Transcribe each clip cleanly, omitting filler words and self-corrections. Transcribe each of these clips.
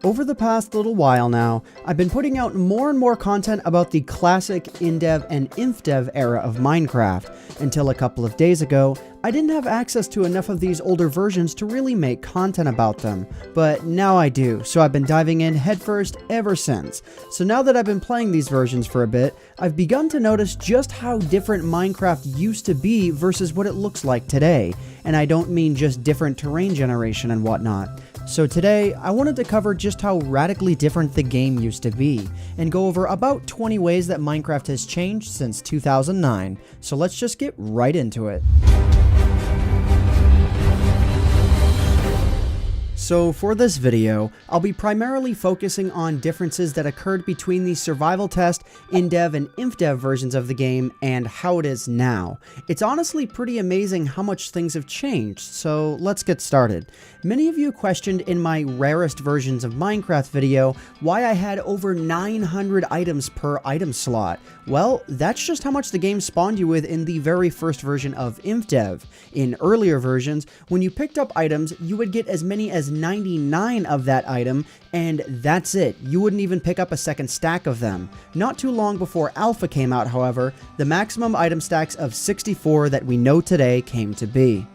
Over the past little while now, I've been putting out more and more content about the classic InDev and InfDev era of Minecraft. Until a couple of days ago, I didn't have access to enough of these older versions to really make content about them, but now I do, so I've been diving in headfirst ever since. So now that I've been playing these versions for a bit, I've begun to notice just how different Minecraft used to be versus what it looks like today, and I don't mean just different terrain generation and whatnot. So today, I wanted to cover just how radically different the game used to be, and go over about 20 ways that Minecraft has changed since 2009, so let's just get right into it. So for this video, I'll be primarily focusing on differences that occurred between the survival test, InDev, and InfDev versions of the game and how it is now. It's honestly pretty amazing how much things have changed, so let's get started. Many of you questioned in my rarest versions of Minecraft video why I had over 900 items per item slot. Well, that's just how much the game spawned you with in the very first version of InfDev. In earlier versions, when you picked up items, you would get as many as 99 of that item, and that's it. You wouldn't even pick up a second stack of them. Not too long before Alpha came out, however, the maximum item stacks of 64 that we know today came to be.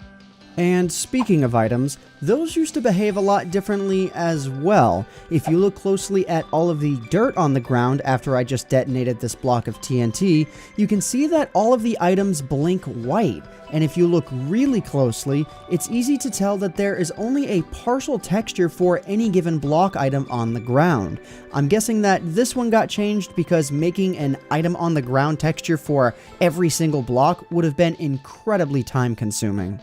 And speaking of items, those used to behave a lot differently as well. If you look closely at all of the dirt on the ground after I just detonated this block of TNT, you can see that all of the items blink white. And if you look really closely, it's easy to tell that there is only a partial texture for any given block item on the ground. I'm guessing that this one got changed because making an item on the ground texture for every single block would have been incredibly time consuming.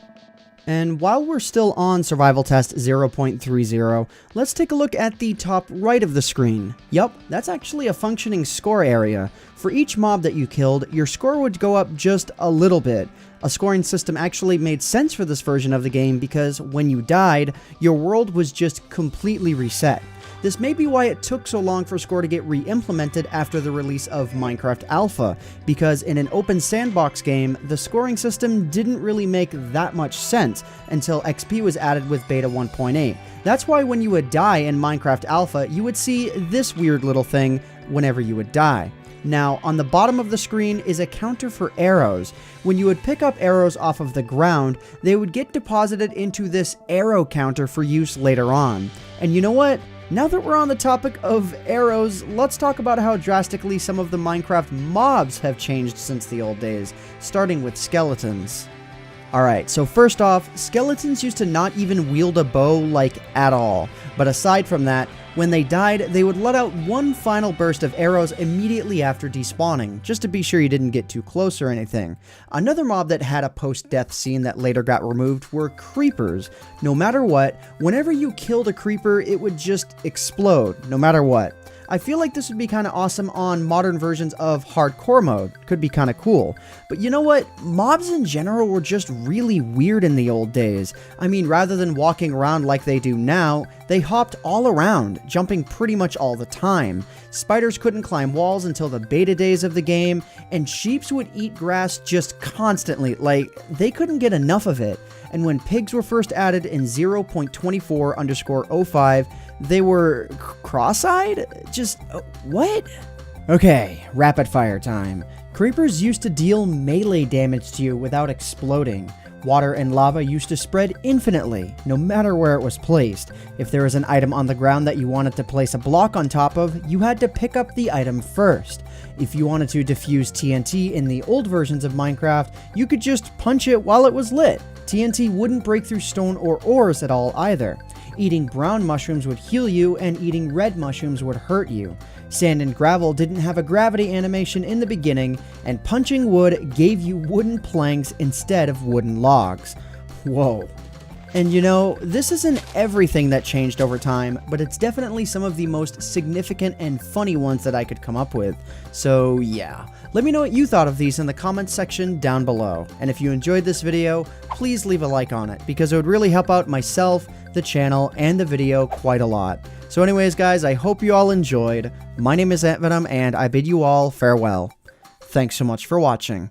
And while we're still on Survival Test 0.30, let's take a look at the top right of the screen. Yup, that's actually a functioning score area. For each mob that you killed, your score would go up just a little bit. A scoring system actually made sense for this version of the game because when you died, your world was just completely reset. This may be why it took so long for score to get re-implemented after the release of Minecraft Alpha, because in an open sandbox game, the scoring system didn't really make that much sense until XP was added with Beta 1.8. That's why when you would die in Minecraft Alpha, you would see this weird little thing whenever you would die. Now, on the bottom of the screen is a counter for arrows. When you would pick up arrows off of the ground, they would get deposited into this arrow counter for use later on. And you know what? Now that we're on the topic of arrows, let's talk about how drastically some of the Minecraft mobs have changed since the old days, starting with skeletons. Alright, so first off, skeletons used to not even wield a bow like at all, but aside from that, when they died, they would let out one final burst of arrows immediately after despawning, just to be sure you didn't get too close or anything. Another mob that had a post-death scene that later got removed were creepers. No matter what, whenever you killed a creeper, it would just explode, no matter what. I feel like this would be kind of awesome on modern versions of hardcore mode. Could be kind of cool. But you know what? Mobs in general were just really weird in the old days. I mean, rather than walking around like they do now, they hopped all around, jumping pretty much all the time. Spiders couldn't climb walls until the beta days of the game, and sheeps would eat grass just constantly, like they couldn't get enough of it. And when pigs were first added in 0.24_05, they were cross-eyed? Just, what? Okay, rapid fire time. Creepers used to deal melee damage to you without exploding. Water and lava used to spread infinitely, no matter where it was placed. If there was an item on the ground that you wanted to place a block on top of, you had to pick up the item first. If you wanted to defuse TNT in the old versions of Minecraft, you could just punch it while it was lit. TNT wouldn't break through stone or ores at all either. Eating brown mushrooms would heal you, and eating red mushrooms would hurt you. Sand and gravel didn't have a gravity animation in the beginning, and punching wood gave you wooden planks instead of wooden logs. Whoa. And you know, this isn't everything that changed over time, but it's definitely some of the most significant and funny ones that I could come up with. So yeah, let me know what you thought of these in the comments section down below. And if you enjoyed this video, please leave a like on it, because it would really help out myself, the channel, and the video quite a lot. So anyways guys, I hope you all enjoyed. My name is AntVenom, and I bid you all farewell. Thanks so much for watching.